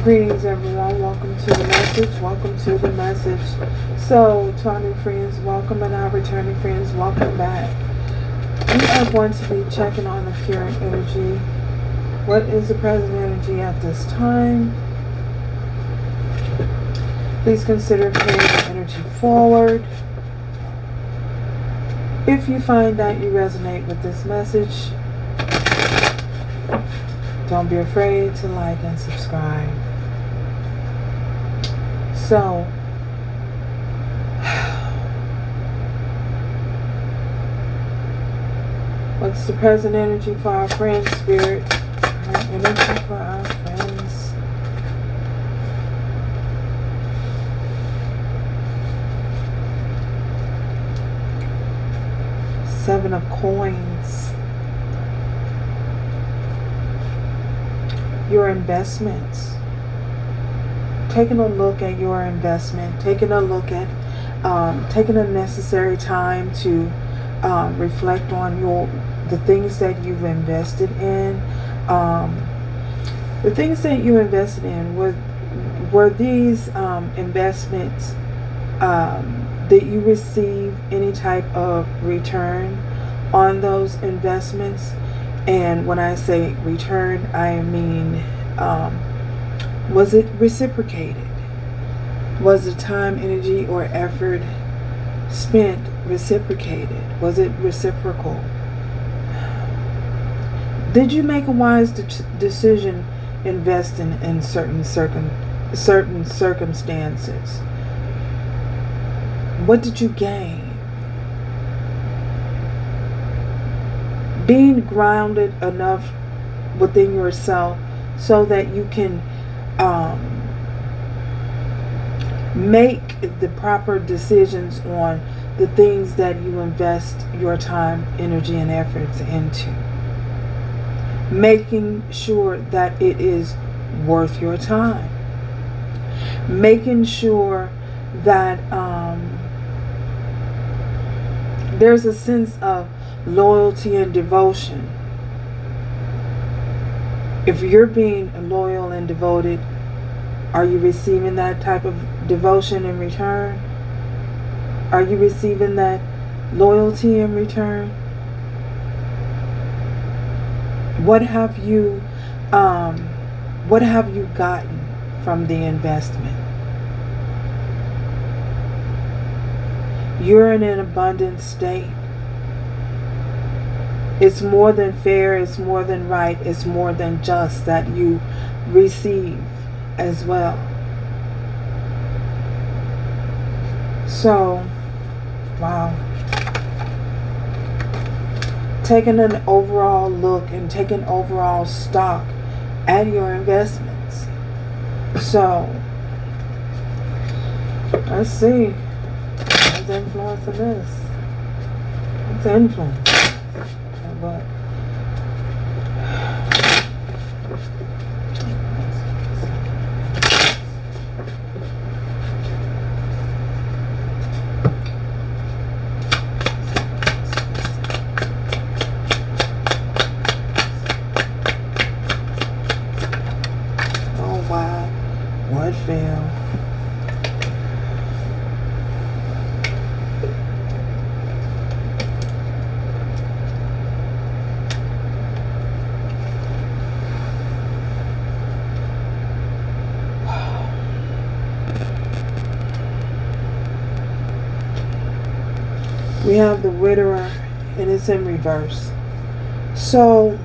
Greetings everyone, welcome to the message, welcome to the message. So, to our new friends, welcome, and our returning friends, welcome back. We are going to be checking on the current energy. What is the present energy at this time? Please consider carrying the energy forward. If you find that you resonate with this message, don't be afraid to like and subscribe. So, what's the present energy for our friends, Spirit? Energy for our friends. Seven of Coins. Your investments. Taking a look at your investment. Taking a look at, taking a necessary time to reflect on the things that you've invested in. The things that you invested in, were these investments that you receive any type of return on those investments? And when I say return, I mean, was it reciprocated? Was the time, energy, or effort spent reciprocated? Was it reciprocal? Did you make a wise decision investing in certain circumstances? What did you gain? Being grounded enough within yourself so that you can make the proper decisions on the things that you invest your time, energy, and efforts into. Making sure that it is worth your time. Making sure that there's a sense of loyalty and devotion. If you're being loyal and devoted, are you receiving that type of devotion in return? Are you receiving that loyalty in return? What have you gotten from the investment? You're in an abundant state. It's more than fair, it's more than right, it's more than just that you receive as well. So, wow. Taking an overall look and taking overall stock at your investments. So, let's see. What's influencing this? What's influence? But oh wow, what fell? We have the Widower, and it's in reverse. So,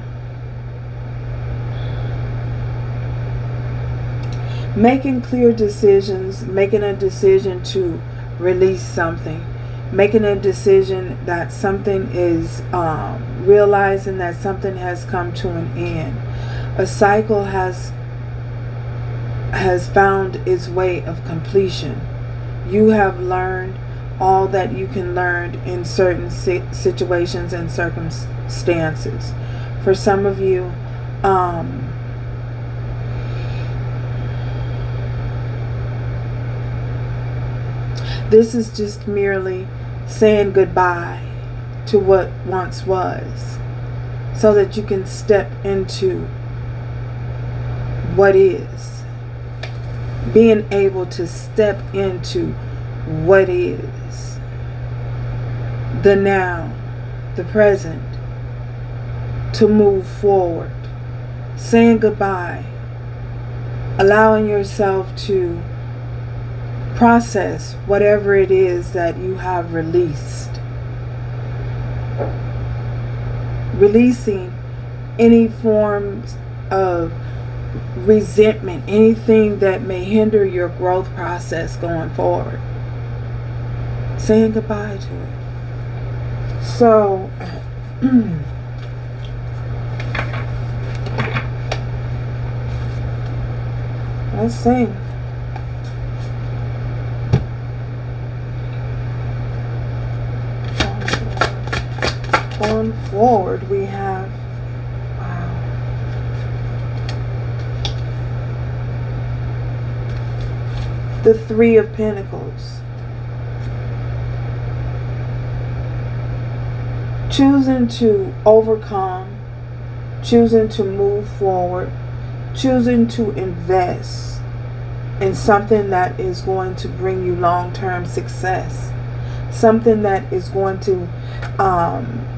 making clear decisions, making a decision to release something, making a decision that something is, realizing that something has come to an end. A cycle has found its way of completion. You have learned all that you can learn in certain situations and circumstances. For some of you, this is just merely saying goodbye to what once was, so that you can step into what is. being able to step into what is, the now, the present, to move forward, saying goodbye, allowing yourself to process whatever it is that you have released, releasing any forms of resentment, anything that may hinder your growth process going forward, saying goodbye to it. So let's sing. Going forward, we have, the Three of Pentacles. Choosing to overcome, choosing to move forward, choosing to invest in something that is going to bring you long-term success, something that is going to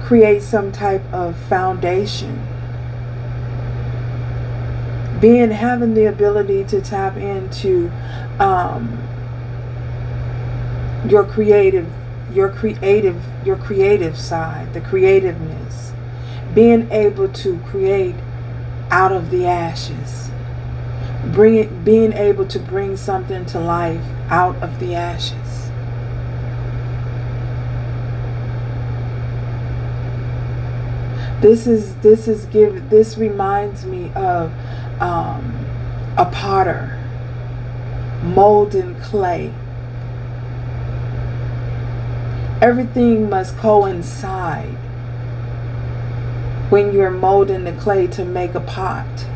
create some type of foundation. Having the ability to tap into your creative side, the creativeness, being able to create out of the ashes, being able to bring something to life out of the ashes. This reminds me of a potter molding clay. Everything must coincide when you're molding the clay to make a pot.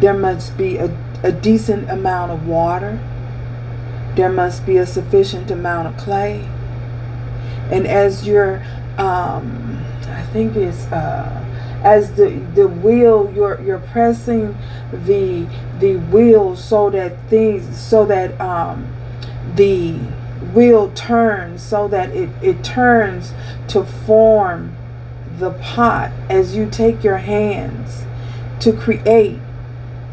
There must be a decent amount of water. There must be a sufficient amount of clay. And as you're I think it's as the wheel, you're pressing the wheel so that the wheel turns, so that it turns to form the pot. As you take your hands to create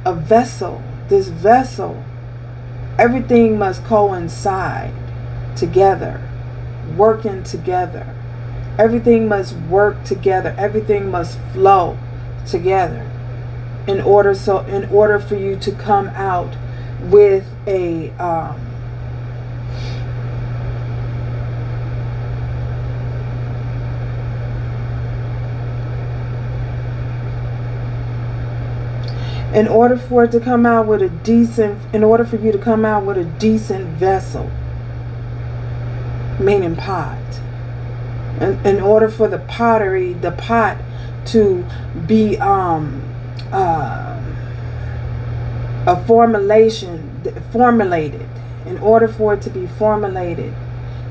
a vessel, this vessel, everything must coincide together, working together. Everything must work together. Everything must flow together in order for you to come out with a in order for you to come out with a decent vessel, meaning pot. In order for the pot to be formulated, in order for it to be formulated,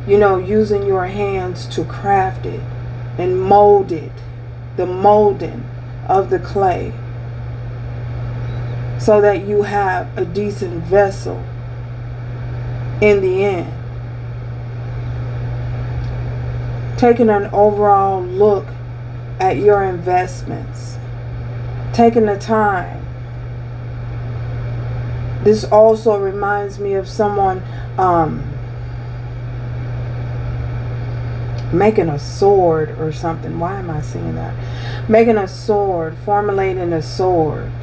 using your hands to craft it and mold it, the molding of the clay, so that you have a decent vessel in the end. Taking an overall look at your investments, taking the time. This also reminds me of someone making a sword or something. Why am I saying that? Making a sword, formulating a sword.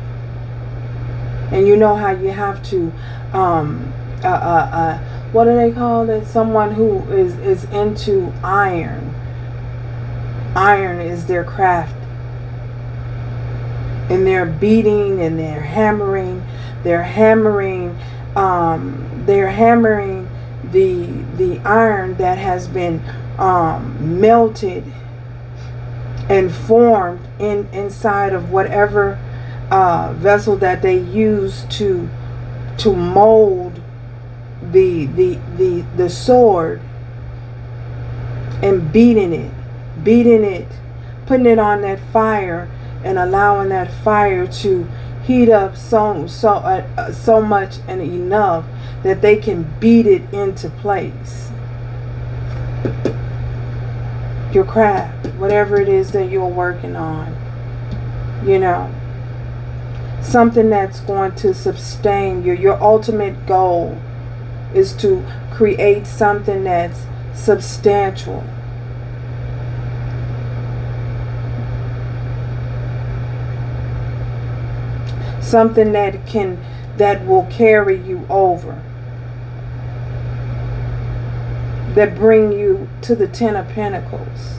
And you know how you have to what do they call it? Someone who is into iron. Iron is their craft. And they're beating and they're hammering. They're hammering the iron that has been melted and formed inside of whatever vessel that they use to mold the sword, and beating it, putting it on that fire, and allowing that fire to heat up so much and enough that they can beat it into place. Your craft, whatever it is that you're working on, something that's going to sustain your ultimate goal is to create something that's substantial. Something that will carry you over. That bring you to the Ten of Pentacles.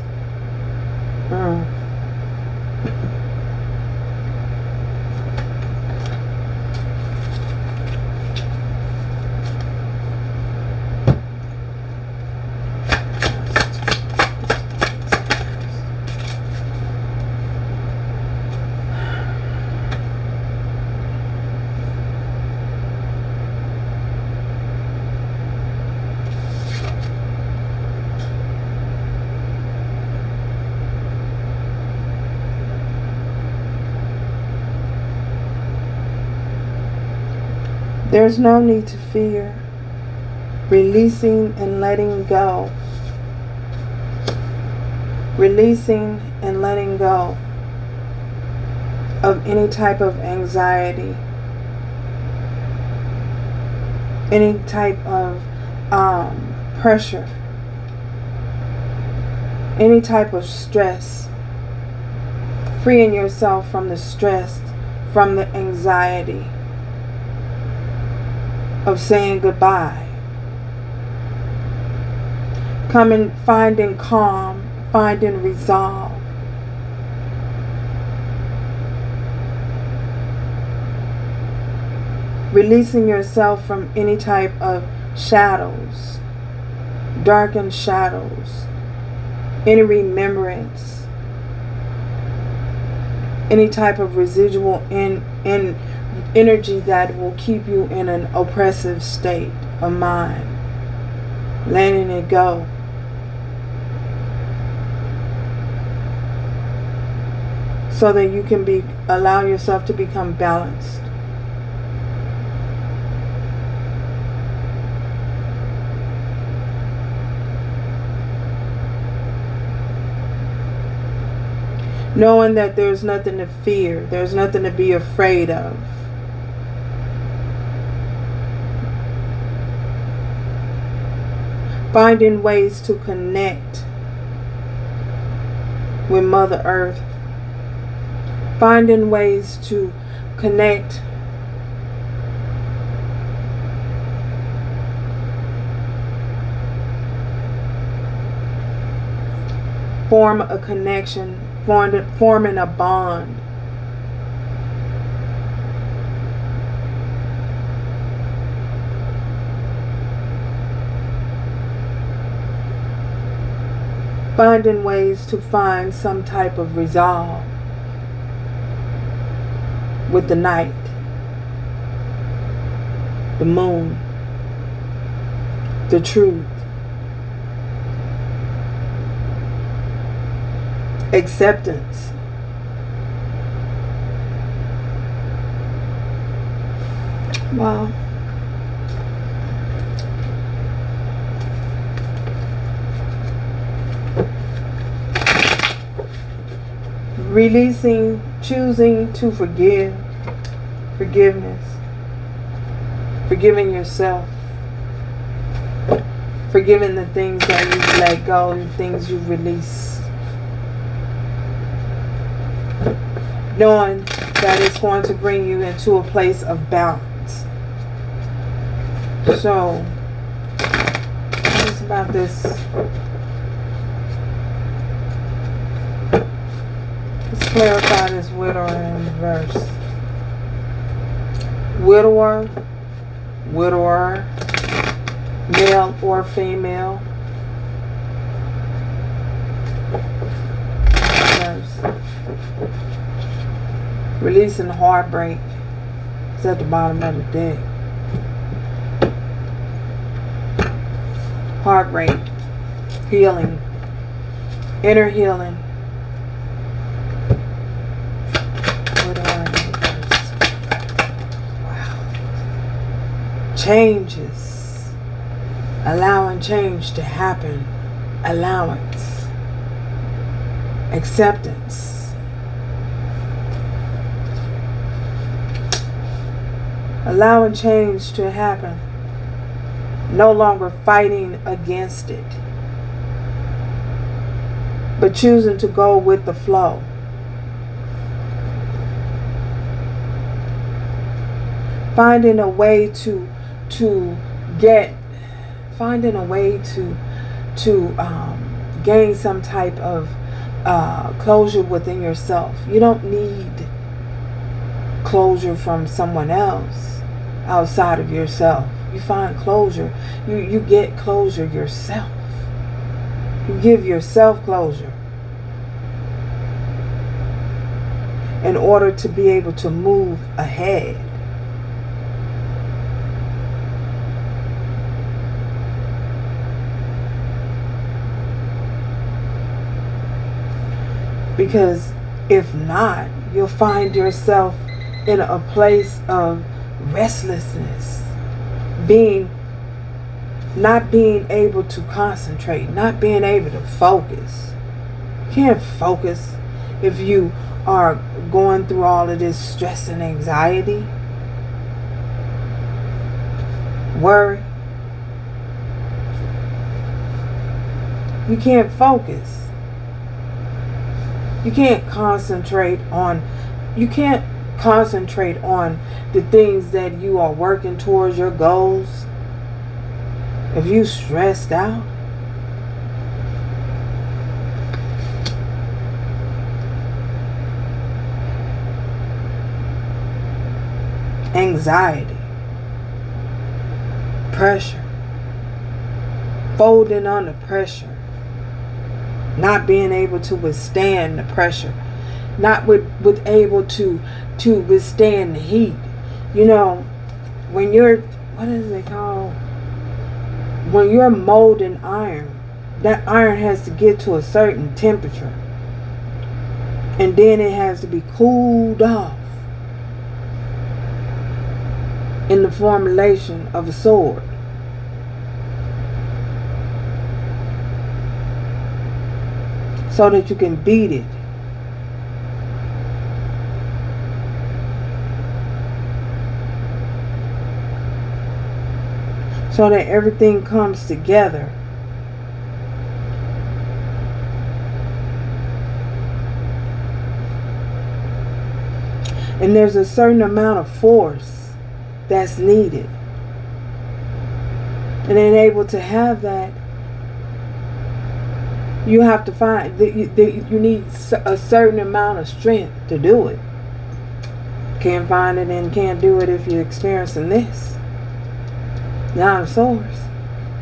There's no need to fear. Releasing and letting go. Releasing and letting go of any type of anxiety. Any type of pressure. Any type of stress. Freeing yourself from the stress, from the anxiety of saying goodbye. Finding calm, finding resolve. Releasing yourself from any type of shadows, darkened shadows, any remembrance, any type of residual energy that will keep you in an oppressive state of mind. Letting it go. So that you can allow yourself to become balanced. Knowing that there's nothing to fear, there's nothing to be afraid of. Finding ways to connect with Mother Earth. Finding ways to connect form a connection, forming a bond. Finding ways to find some type of resolve with the night, the moon, the truth, acceptance. Wow. Releasing, choosing to forgive, forgiveness, forgiving yourself, forgiving the things that you've let go and things you've released. Knowing that it's going to bring you into a place of balance. So, what is about this? Let's clarify this widower in reverse. Widower, widower, male or female. Reverse. Releasing heartbreak. It's at the bottom of the deck. Heartbreak. Healing. Inner healing. changes, allowing change to happen, allowance, acceptance, allowing change to happen, no longer fighting against it, but choosing to go with the flow. Finding a way to gain some type of closure within yourself. You don't need closure from someone else outside of yourself. You find closure. You get closure yourself. You give yourself closure in order to be able to move ahead. Because if not, you'll find yourself in a place of restlessness, not being able to concentrate, not being able to focus. You can't focus if you are going through all of this stress and anxiety, worry. You can't focus. You can't concentrate on the things that you are working towards, your goals. If you stressed out, anxiety, pressure, folding under pressure, not being able to withstand the pressure, not able to withstand the heat. You know, when you're, what is it called? When you're molding iron, that iron has to get to a certain temperature, and then it has to be cooled off in the formulation of a sword. So that you can beat it. So that everything comes together. And there's a certain amount of force that's needed. And then able to have that, you have to find that you need a certain amount of strength to do it. Can't find it and can't do it if you're experiencing this. Not a source.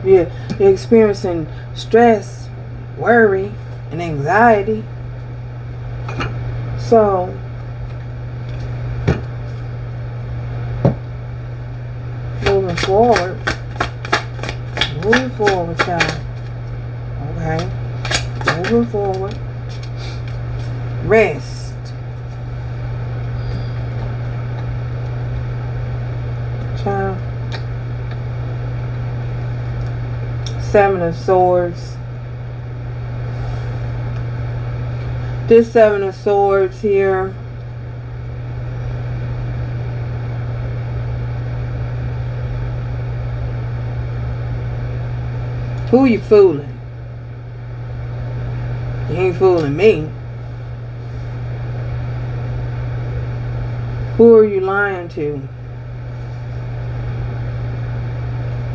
You're experiencing stress, worry, and anxiety. So, moving forward, child. Okay. Moving forward. Rest. Child. Seven of Swords. This Seven of Swords here. Who you fooling? You ain't fooling me. Who are you lying to?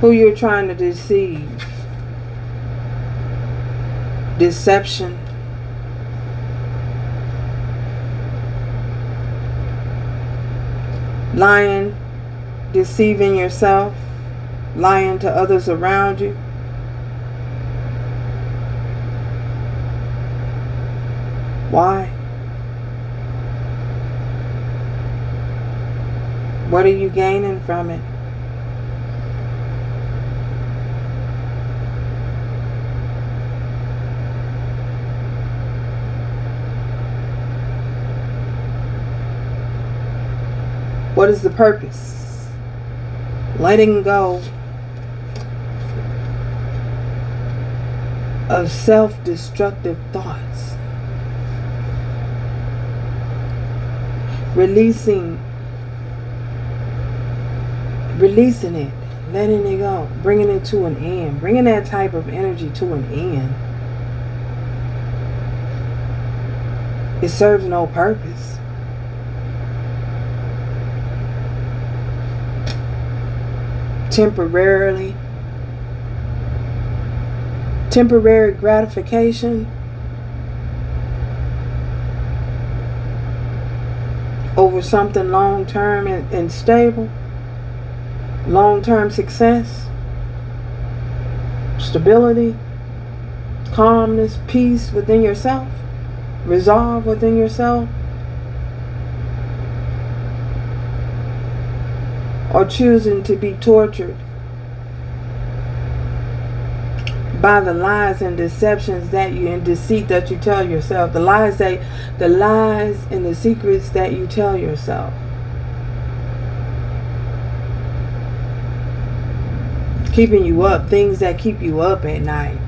Who you're trying to deceive? Deception. Lying, deceiving yourself, lying to others around you. Why? What are you gaining from it? What is the purpose? letting go of self-destructive thoughts, releasing it, letting it go, bringing it to an end, bringing that type of energy to an end. It serves no purpose. Temporary gratification over something long-term and stable, long-term success, stability, calmness, peace within yourself, resolve within yourself, or choosing to be tortured by the lies and deceptions that you and deceit that you tell yourself, the lies and the secrets that you tell yourself. Keeping you up, things that keep you up at night.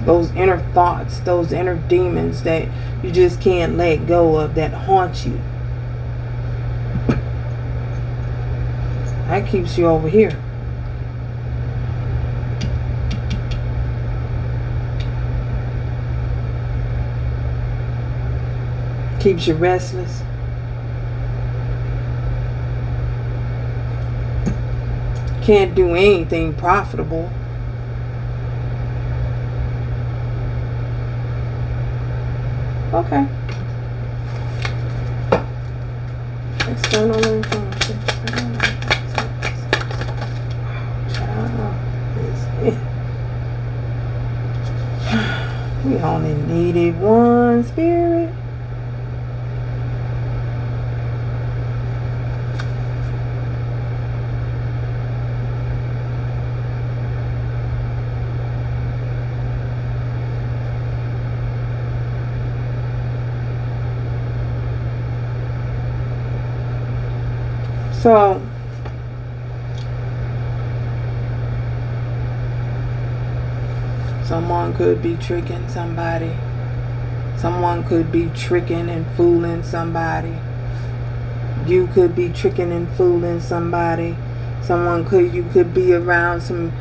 Those inner thoughts, those inner demons that you just can't let go of, that haunt you. That keeps you over here. Keeps you restless. Can't do anything profitable. Okay. External influence. We only needed one, Spirit. So, someone could be tricking somebody. Someone could be tricking and fooling somebody. You could be tricking and fooling somebody. You could be around some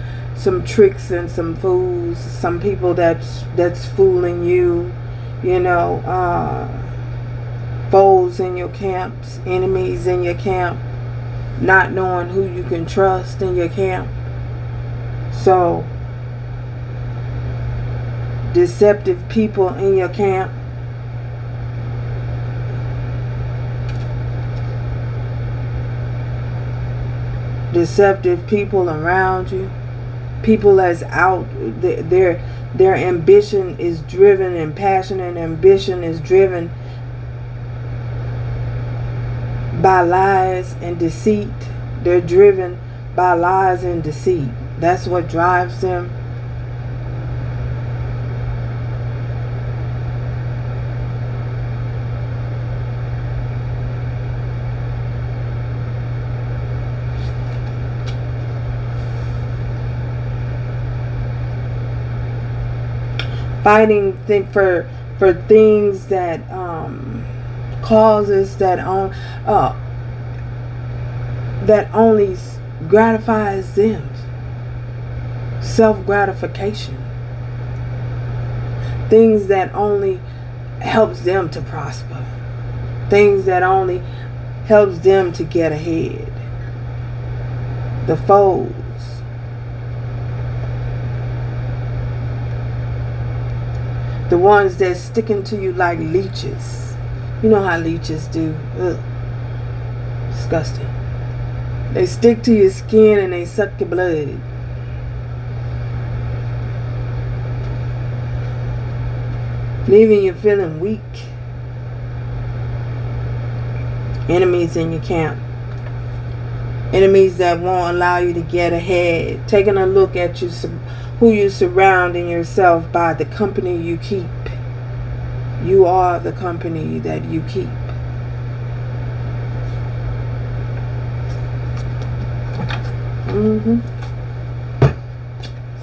tricks and some fools. Some people that's fooling you. You know, foes in your camps, enemies in your camp. Not knowing who you can trust in your camp. So, deceptive people in your camp. Deceptive people around you. People that's out, their ambition is driven, and passion and ambition is driven by lies and deceit. They're driven by lies and deceit. That's what drives them. Fighting for things that causes that only gratifies them. Self-gratification. Things that only helps them to prosper. Things that only helps them to get ahead. The foes. The ones that's sticking to you like leeches. You know how leeches do. Ugh. Disgusting. They stick to your skin and they suck your blood. Leaving you feeling weak. Enemies in your camp. Enemies that won't allow you to get ahead. Taking a look at you, who you surrounding yourself by, the company you keep. You are the company that you keep. Mm-hmm.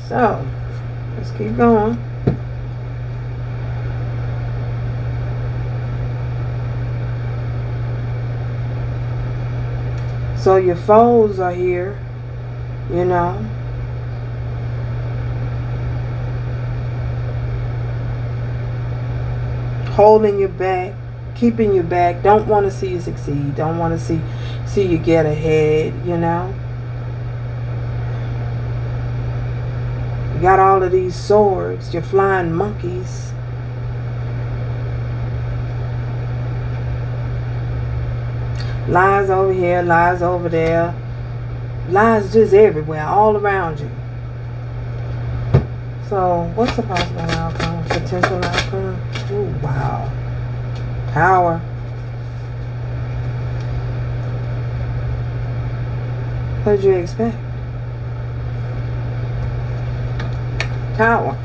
So, let's keep going. So your foes are here, you know. Holding you back, keeping you back, don't want to see you succeed, don't want to see you get ahead, you know. You got all of these swords, you're flying monkeys. Lies over here, lies over there, lies just everywhere, all around you. So, what's the possible outcome? Potential outcome? Ooh, wow. Power. What did you expect? Power.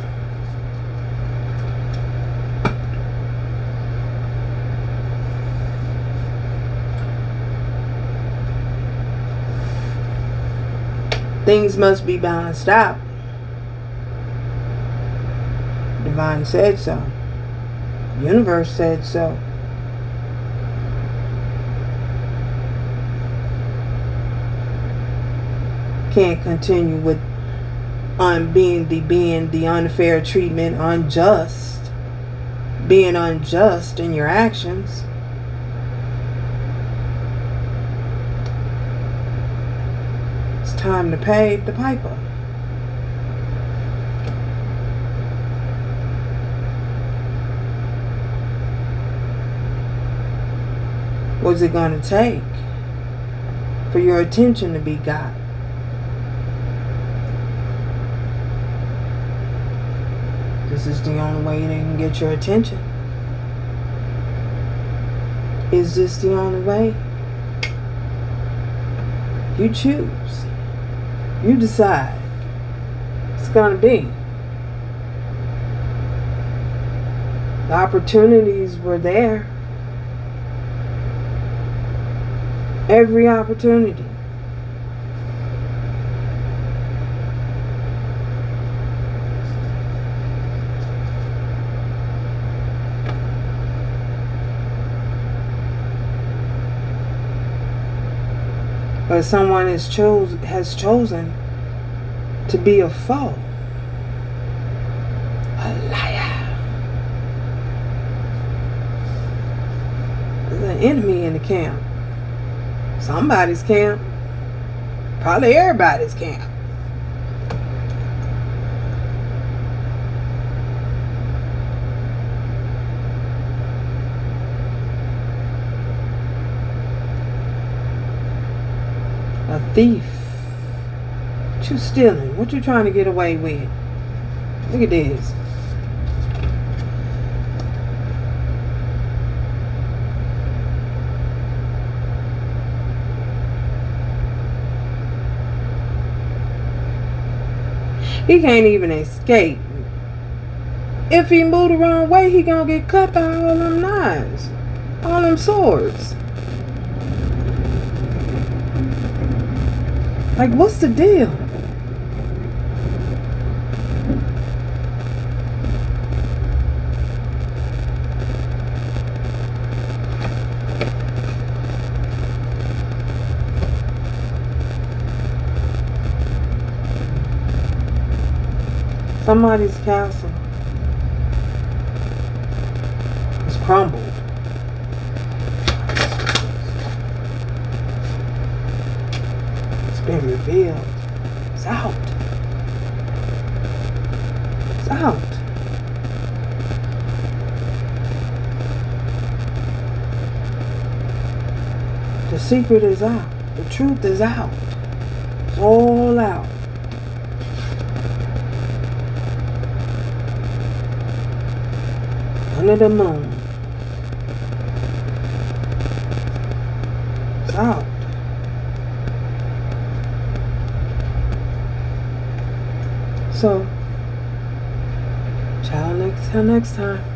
Things must be balanced out. Divine said so. Universe said so. Can't continue with being the unfair treatment, being unjust in your actions. It's time to pay the piper. What's it going to take for your attention to be got? This is the only way they can get your attention. Is this the only way? You choose. You decide. It's going to be. The opportunities were there. Every opportunity. But someone has chosen to be a foe. A liar. There's an enemy in the camp. Somebody's camp. Probably everybody's camp. A thief. What you stealing? What you trying to get away with? Look at this. He can't even escape. If he move the wrong way, he gonna get cut by all them knives, all them swords. Like, what's the deal? Somebody's castle is crumbled. It's been revealed. It's out. It's out. The secret is out. The truth is out. It's all out. Under the moon. It's out. So, till next time.